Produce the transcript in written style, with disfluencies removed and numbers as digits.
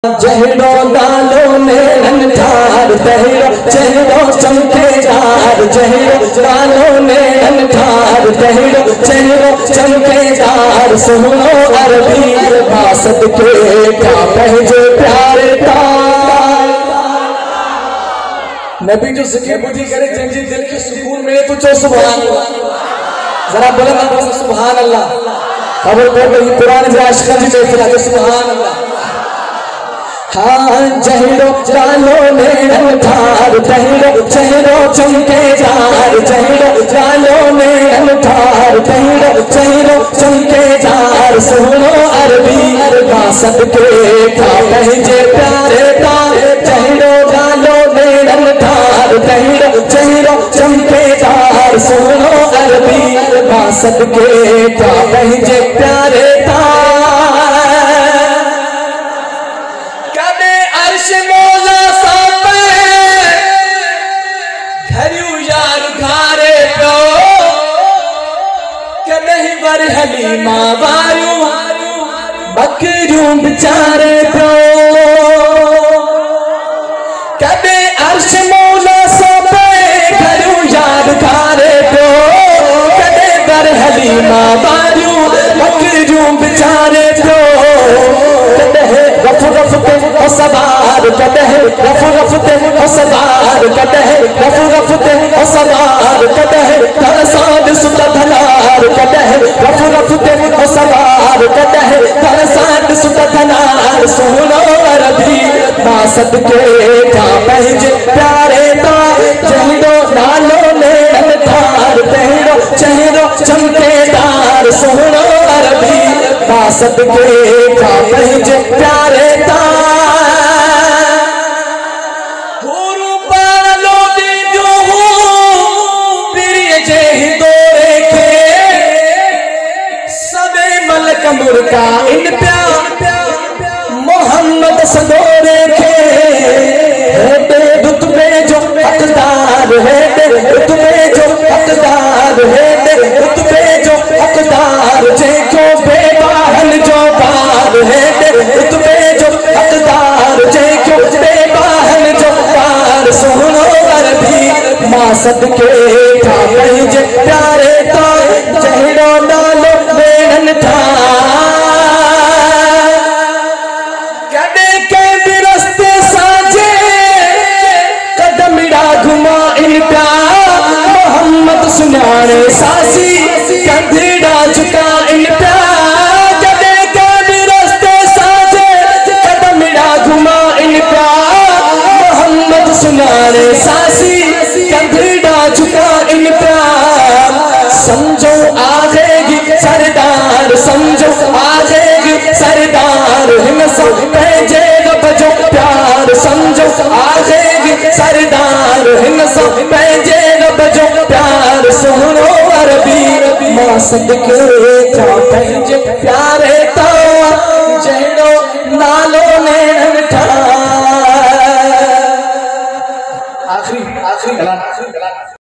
जहरो नालो ने ठार तहरो चेहरो चमकेदार, जहरो नालो ने ठार तहरो चेहरो चमकेदार। सुनो अरबी बासत के क्या पहजे प्यारे तार। नबी जो जिक्र बुद्धि करे जंजी दिल के सुकून मिले तो चो सुभान अल्लाह। जरा बुलंद आवाज से सुभान अल्लाह। खबर पड़ गई कुरान में आशिका जी महफिल है सुभान अल्लाह। हाँ जहरो नालो ने ठार तहरो चेहरो चमकेदार, जहरो नालो ने ठार तहरो चेहरो चमकेदार। सुनो अरबी बासत के क्या पहजे प्यारे तार, जहरो नालो ने ठार तहरो चेहरो चमकेदार। सुनो अरबी बासत के क्या पहजे प्यारे तार। हलीमा वारू बकरूं बेचारे प्यो कदे अर्श मौला सोपे घरू याद खारे प्यो कदे दर हलीमा वारू बकरूं बेचारे प्यो कदे रफ रफ ते सवार कदे रफ रफ ते सवार कदे रफ रफ ते सवार कदे तरसाद सुता धलार कदे रफ रफ ते सवार कदे तरसाद सुता धलार। सुनो अरबी बासत के क्या पहजे प्यारे तार, जहरो नालो ने ठार तहरो चेहरो चमकेदार। सुनो अरबी बासत के क्या पहजे प्यारे तार। मुर्गा इन प्यार मोहम्मद सदोरे के रुतबे जो हकदार है, रुतबे जो हकदार है, रुतबे जो हकदार जेको बेबाहन जो पार है, रुतबे जो हकदार जेको बेबाहन जो पार। सुनो अरबी मासद के था पहजे प्यारे तार, जहरो नालो बेड़न था सुनाने सासी कंधीड़ा झुका इन प्यार कदे कभी रास्ते साजे कदमिड़ा घुमा इन प्यार। मोहम्मद सुनाने सासी कंधीड़ा झुका इन प्यार। समझो आगेगी सरदार, समझो आगेगी सरदार हिन सब भेजे रब जो प्यार। समझो आगेगी सरदार हिन सब भेजे रब जो प्यार। सुनो अरबी मासद के क्या पहजे प्यारे तार, जहरो नालो ने ठार। आखिरी कलाम